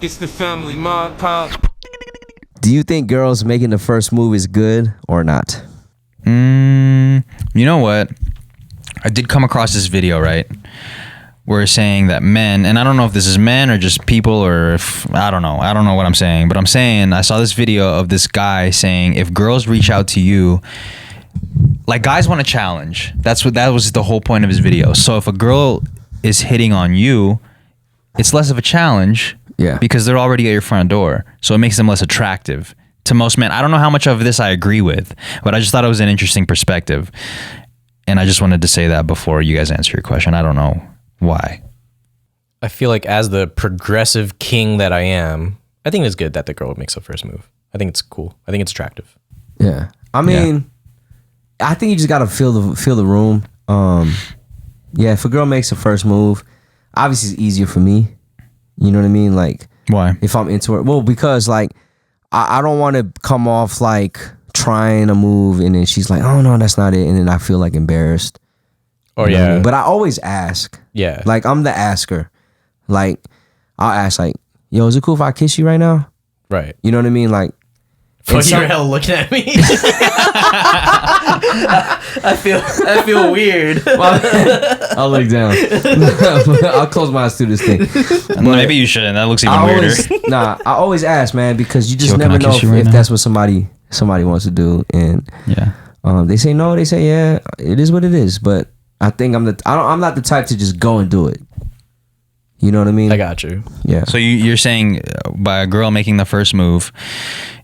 It's the family Mart pop. Do you think girls making the first move is good or not? You know what? I did come across this video, right? Where saying that men, and I don't know if this is men or just people, or if I don't know what I'm saying, but I'm saying I saw this video of this guy saying if girls reach out to you, like guys want a challenge. That was the whole point of his video. So if a girl is hitting on you, it's less of a challenge, because they're already at your front door. So it makes them less attractive to most men. I don't know how much of this I agree with, but I just thought it was an interesting perspective. And I just wanted to say that before you guys answer your question. I don't know why. I feel like as the progressive king that I am, I think it's good that the girl makes the first move. I think it's cool. I think it's attractive. Yeah. I mean, I think you just gotta feel the room. If a girl makes the first move, obviously it's easier for me. You know what I mean? Like, why? If I'm into it, well, because like I don't want to come off like trying a move and then she's like, oh no, that's not it, and then I feel like embarrassed. Oh yeah. I mean? But I always ask. Yeah. Like I'm the asker. Like I'll ask like, yo, is it cool if I kiss you right now? Right. You know what I mean? Like, fuck, you're hell looking at me. I feel weird. I'll look down. I'll close my eyes to this thing. Maybe you shouldn't. That looks even weirder. I always ask, man, because you just never know if that's what somebody wants to do. And they say no, they say yeah, it is what it is. But I think I'm not the type to just go and do it. You know what I mean? I got you. Yeah. So you're saying by a girl making the first move,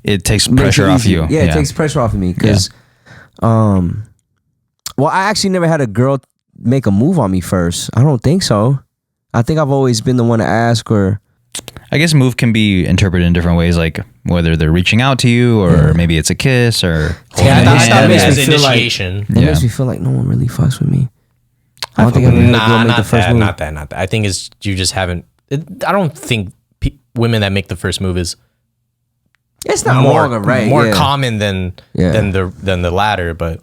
it takes pressure off you. Yeah, it takes pressure off of me because, well, I actually never had a girl make a move on me first. I don't think so. I think I've always been the one to ask, or I guess move can be interpreted in different ways, like whether they're reaching out to you or maybe it's a kiss or that makes me feel initiation. It makes me feel like no one really fucks with me. I don't think I've ever had a girl make the first move. Not that. I think it's you just haven't. I don't think women that make the first move is. It's not more common than the latter, but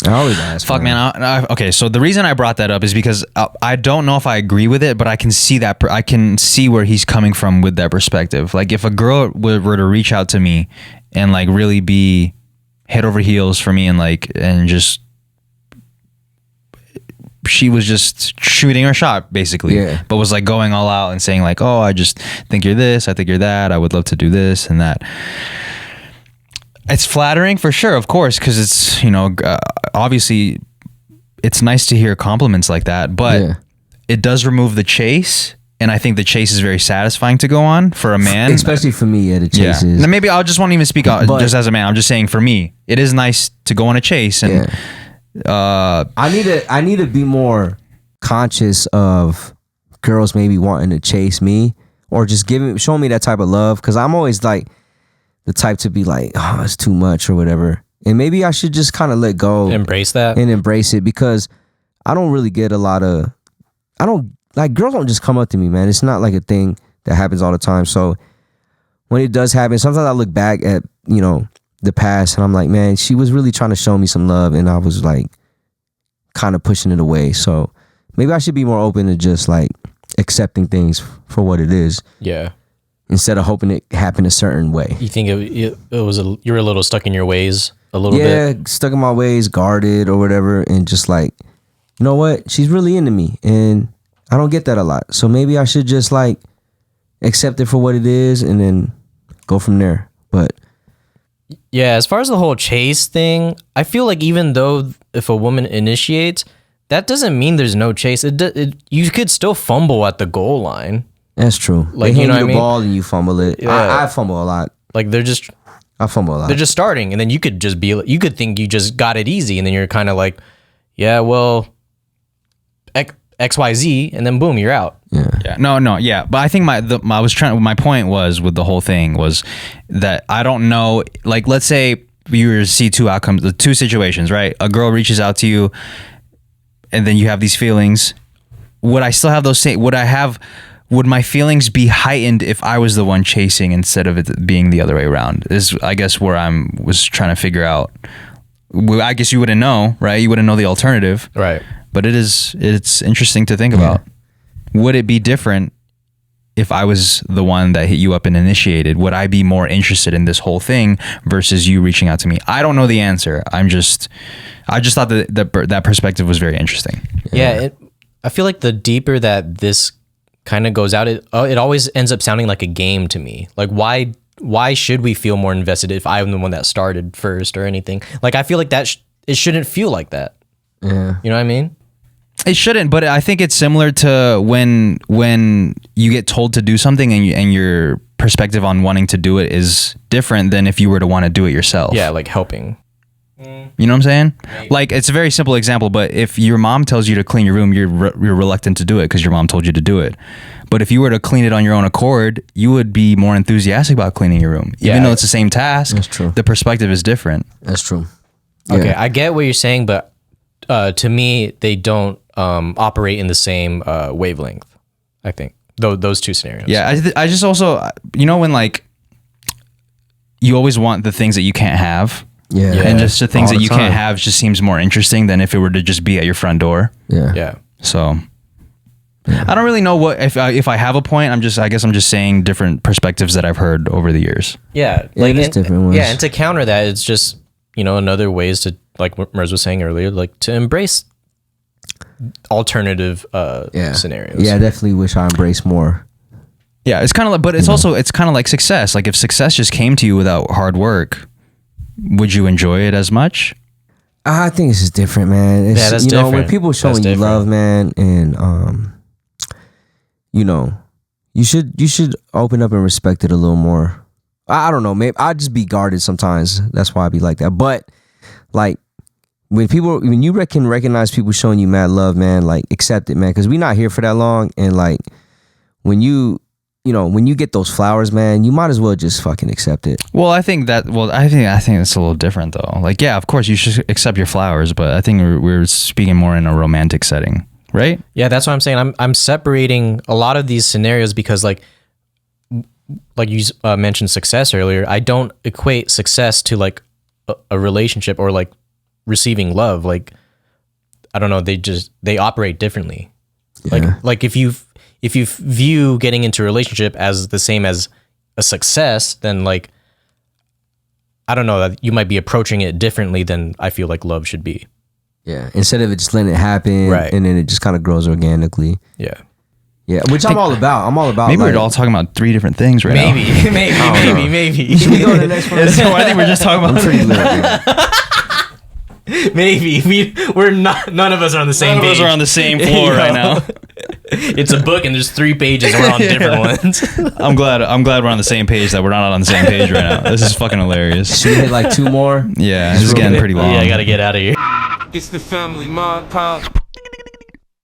I always ask. Fuck, man. Okay, so the reason I brought that up is because I don't know if I agree with it, but I can see that I can see where he's coming from with that perspective. Like if a girl were to reach out to me and like really be head over heels for me and just. She was just shooting her shot basically, but was like going all out and saying like, oh, I just think you're this, I think you're that, I would love to do this and that. It's flattering for sure, of course, because it's, obviously it's nice to hear compliments like that, but it does remove the chase. And I think the chase is very satisfying to go on for a man. Especially for me, the chase is. And maybe I just won't even speak just as a man. I'm just saying for me, it is nice to go on a chase and I need to be more conscious of girls maybe wanting to chase me or just showing me that type of love, because I'm always like the type to be like, oh, it's too much or whatever, and maybe I should just kind of let go, embrace that and embrace it, because I don't really get girls don't just come up to me, man. It's not like a thing that happens all the time. So when it does happen, sometimes I look back at the past and I'm like, man, she was really trying to show me some love and I was like kind of pushing it away. So maybe I should be more open to just like accepting things for what it is. Yeah. Instead of hoping it happened a certain way. You think it was you were a little stuck in your ways a little bit? Yeah, stuck in my ways, guarded or whatever, and just like, you know what? She's really into me and I don't get that a lot. So maybe I should just like accept it for what it is and then go from there. But yeah, as far as the whole chase thing, I feel like even though if a woman initiates, that doesn't mean there's no chase. You could still fumble at the goal line. That's true. Like, they hand you the ball and you fumble it. Yeah. I fumble a lot. Like I fumble a lot. They're just starting, and then you could think you just got it easy, and then you're kind of like, yeah, well, XYZ, and then boom, you're out. Yeah. No. Yeah. But I think my point was with the whole thing was that I don't know, like, let's say you were to see two outcomes, the two situations, right? A girl reaches out to you and then you have these feelings. Would I still have those same, would my feelings be heightened if I was the one chasing instead of it being the other way around? Is, I guess, where was trying to figure out. I guess you wouldn't know, right? You wouldn't know the alternative. Right. But it's interesting to think about. Would it be different if I was the one that hit you up and initiated, would I be more interested in this whole thing versus you reaching out to me? I don't know the answer. I just thought that perspective was very interesting. Yeah, I feel like the deeper that this kind of goes out, it always ends up sounding like a game to me. Like, why should we feel more invested if I'm the one that started first or anything? Like, I feel like that it shouldn't feel like that. Yeah. You know what I mean? It shouldn't, but I think it's similar to when you get told to do something and your perspective on wanting to do it is different than if you were to want to do it yourself. Yeah, like helping. You know what I'm saying? Like, it's a very simple example, but if your mom tells you to clean your room, you're reluctant to do it because your mom told you to do it. But if you were to clean it on your own accord, you would be more enthusiastic about cleaning your room. Even though it's the same task, That's true. the perspective is different. That's true. Okay, Yeah. I get what you're saying, but to me, they don't operate in the same wavelength. I think those two scenarios. Yeah, I just also, when like you always want the things that you can't have. Yeah. And just the things All that the you time. can't have just seems more interesting than if it were to just be at your front door. Yeah. Yeah. So I don't really know what if I have a point. I guess I'm just saying different perspectives that I've heard over the years. Yeah. Yeah, there's different ones. Yeah, and to counter that, it's just, another ways to, like what Merz was saying earlier, like to embrace alternative scenarios. Yeah, I definitely wish I embraced more. Yeah, it's kind of like, but it's also it's kind of like success. Like if success just came to you without hard work, would you enjoy it as much? I think it's just different, man. It's, Yeah, that's when different. people showing That's you different. love, man, and you should open up and respect it a little more. I don't know, maybe I'd just be guarded sometimes. That's why I be like that. But like when you can recognize people showing you mad love, man, like accept it, man, because we not here for that long. And like when you get those flowers, man, you might as well just fucking accept it. Well, I think that's a little different though. Like, yeah, of course you should accept your flowers, but I think we're speaking more in a romantic setting, right? Yeah, that's what I'm saying. I'm separating a lot of these scenarios because like you mentioned success earlier. I don't equate success to like a relationship or like receiving love. Like, I don't know. They operate differently. Yeah. Like if you view getting into a relationship as the same as a success, then like, I don't know, that you might be approaching it differently than I feel like love should be. Yeah. Instead of it just letting it happen, Right. and then it just kind of grows organically. Yeah. Yeah, which I'm all about. Maybe like, we're all talking about three different things right now. Maybe. Should we go to the next one? So I think we're just talking I'm about. pretty lit. Man. Maybe we're not. None of us are on the same None of page. us are on the same floor right now. It's a book and there's 3 pages. We're on different ones. I'm glad we're on the same page. That we're not on the same page right now. This is fucking hilarious. Should we hit like 2 more? Yeah, this is getting pretty long. Yeah, I gotta get out of here. It's the family Mart.